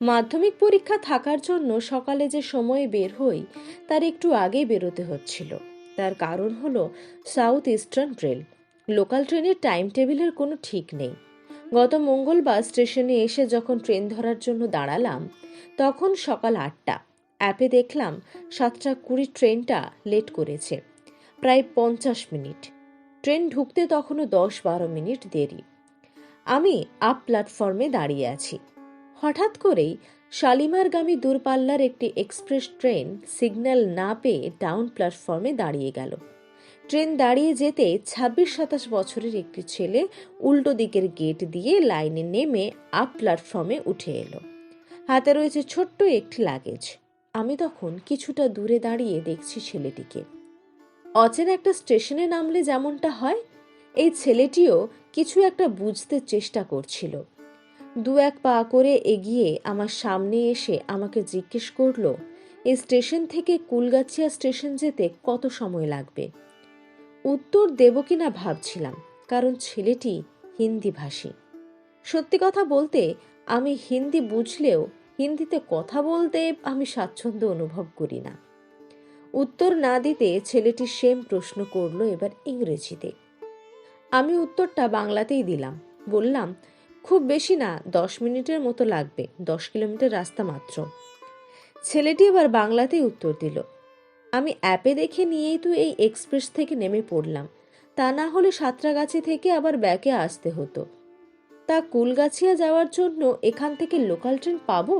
মাধ্যমিক পরীক্ষা থাকার জন্য সকালে যে সময়ে বের হই তার একটু আগেই বেরোতে হচ্ছিল। তার কারণ হলো সাউথ ইস্টার্ন রেল। লোকাল ট্রেনের টাইম টেবিলের কোনো ঠিক নেই। গত মঙ্গলবার স্টেশনে এসে যখন ট্রেন ধরার জন্য দাঁড়ালাম তখন সকাল 8টা। অ্যাপে দেখলাম 7টা 20 ট্রেনটা লেট করেছে প্রায় 50 মিনিট। ট্রেন ঢুকতে তখনও 10-12 মিনিট দেরি। আমি আপ প্ল্যাটফর্মে দাঁড়িয়ে আছি। হঠাৎ করেই শালিমারগামী দূরপাল্লার একটি এক্সপ্রেস ট্রেন সিগন্যাল না পেয়ে ডাউন প্ল্যাটফর্মে দাঁড়িয়ে গেল। ট্রেন দাঁড়িয়ে যেতে 26-27 বছরের একটি ছেলে উল্টো দিকের গেট দিয়ে লাইনে নেমে আপ প্ল্যাটফর্মে উঠে এলো। হাতে রয়েছে ছোট্ট একটি লাগেজ। আমি তখন কিছুটা দূরে দাঁড়িয়ে দেখছি ছেলেটিকে। অচেনা একটা স্টেশনে নামলে যেমনটা হয়, এই ছেলেটিও কিছু একটা বুঝতে চেষ্টা করছিল। 2-1 পা করে এগিয়ে আমার সামনে এসে আমাকে জিজ্ঞেস করলো, এই স্টেশন থেকে কুলগাছিয়া স্টেশন যেতে কত সময় লাগবে। উত্তর দেব কিনা ভাবছিলাম, কারণ ছেলেটি হিন্দি ভাষী। সত্যি কথা বলতে আমি হিন্দি বুঝলেও হিন্দিতে কথা বলতে আমি স্বাচ্ছন্দ্য অনুভব করি না। উত্তর না দিতে ছেলেটি সেম প্রশ্ন করলো এবার ইংরেজিতে। আমি উত্তরটা বাংলাতেই দিলাম। বললাম, খুব বেশি না, 10 মিনিটের মতো লাগবে, 10 কিলোমিটার রাস্তা মাত্র। ছেলেটি এবার বাংলাতেই উত্তর দিল, আমি অ্যাপে দেখে নিয়েই তো এই এক্সপ্রেস থেকে নেমে পড়লাম, তা না হলে সাঁতরাগাছি থেকে আবার ব্যাকে আসতে হতো। তা কুলগাছিয়া যাওয়ার জন্য এখান থেকে লোকাল ট্রেন পাবো?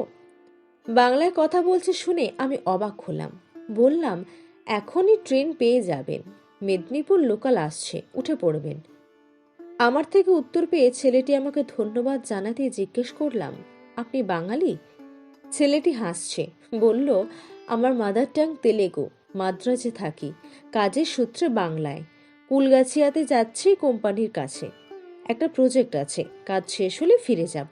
বাংলায় কথা বলছে শুনে আমি অবাক হলাম। বললাম, এখনই ট্রেন পেয়ে যাবেন, মেদিনীপুর লোকাল আসছে, উঠে পড়বেন। আমার থেকে উত্তর পেয়ে ছেলেটি আমাকে ধন্যবাদ জানাতেই জিজ্ঞেস করলাম, আপনি বাঙালি? ছেলেটি হাসছে, বলল, আমার মাদার টাং তেলেগু, মাদ্রাজে থাকি, কাজের সূত্রে বাংলায়। কুলগাছিয়াতে যাচ্ছি কোম্পানির কাছে, একটা প্রজেক্ট আছে, কাজ শেষ হলে ফিরে যাব।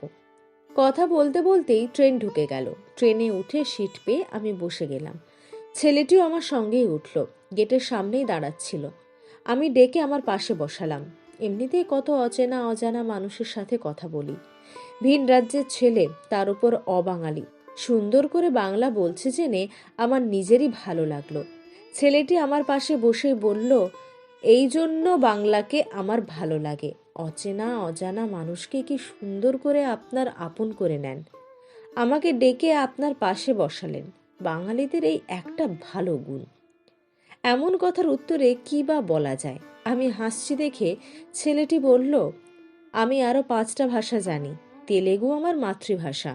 কথা বলতে বলতেই ট্রেন ঢুকে গেল। ট্রেনে উঠে সিট পেয়ে আমি বসে গেলাম। ছেলেটিও আমার সঙ্গেই উঠল, গেটের সামনেই দাঁড়াচ্ছিল। আমি ডেকে আমার পাশে বসালাম। এমনিতেই কত অচেনা অজানা মানুষের সাথে কথা বলি। ভিন রাজ্যের ছেলে, তার উপর অবাঙালি, সুন্দর করে বাংলা বলছে জেনে আমার নিজেরই ভালো লাগলো। ছেলেটি আমার পাশে বসে বলল, এই জন্য বাংলাকে আমার ভালো লাগে, অচেনা অজানা মানুষকে কি সুন্দর করে আপনার আপন করে নেন। আমাকে ডেকে আপনার পাশে বসালেন, বাঙালিদের এই একটা ভালো গুণ। এমন কথার উত্তরে কি বা বলা যায়। আমি হাসছি দেখে ছেলেটি বলল, আমি আরো 5টা ভাষা জানি, তেলেগু আমার মাতৃভাষা,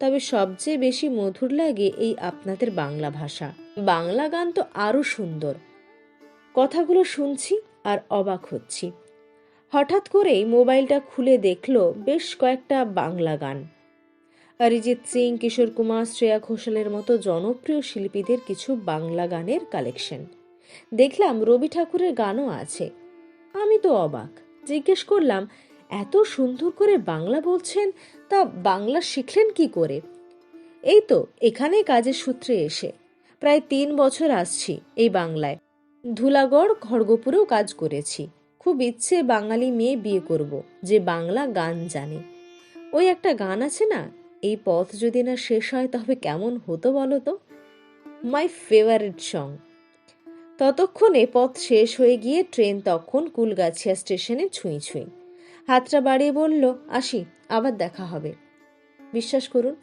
তবে সবচেয়ে বেশি মধুর লাগে এই আপনাদের বাংলা ভাষা। বাংলা গান তো আরো সুন্দর। কথাগুলো শুনছি আর অবাক হচ্ছি। হঠাৎ করেই মোবাইলটা খুলে দেখলো বেশ কয়েকটা বাংলা গান। অরিজিৎ সিং, কিশোর কুমার, শ্রেয়া ঘোষালের মতো জনপ্রিয় শিল্পীদের কিছু বাংলা গানের কালেকশন। দেখলাম রবি ঠাকুরের গানও আছে। আমি তো অবাক। জিজ্ঞেস করলাম, এত সুন্দর করে বাংলা বলছেন, তা বাংলা শিখলেন কি করে? এই তো এখানে কাজের সূত্রে এসে প্রায় 3 বছর আসছি এই বাংলায়। ধুলাগড়, খড়গপুরেও কাজ করেছি। খুব ইচ্ছে বাঙালি মেয়ে বিয়ে করব, যে বাংলা গান জানে। ওই একটা গান আছে না, এই পথ যদি না শেষ হয় তবে কেমন হতো বলো তো? My favourite song. ততক্ষণে পথ শেষ হয়ে গিয়ে ট্রেন তখন কুলগাছিয়া স্টেশনে ছুঁই ছুঁই। হাতটা বাড়িয়ে বলল, আসি, আবার দেখা হবে। বিশ্বাস করুন,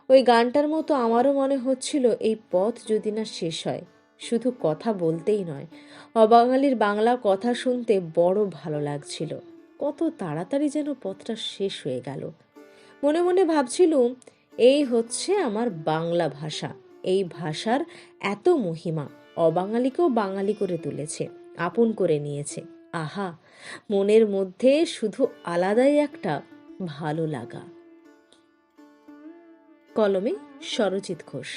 ওই গানটার মতো আমারও মনে হচ্ছিল এই পথ যদি না শেষ হয়। শুধু কথা বলতেই নয়, অবাঙালির বাংলা কথা শুনতে বড় ভালো লাগছিল। কত তাড়াতাড়ি যেন পথটা শেষ হয়ে গেল। মনে মনে ভাবছিলুম, এই হচ্ছে আমার বাংলা ভাষা। এই ভাষার এত মহিমা, অবাঙালিকেও বাঙালি করে তুলেছে, আপন করে নিয়েছে। আহা, মনের মধ্যে শুধু আলাদাই একটা ভালো লাগা। কলমে সরজিৎ ঘোষ।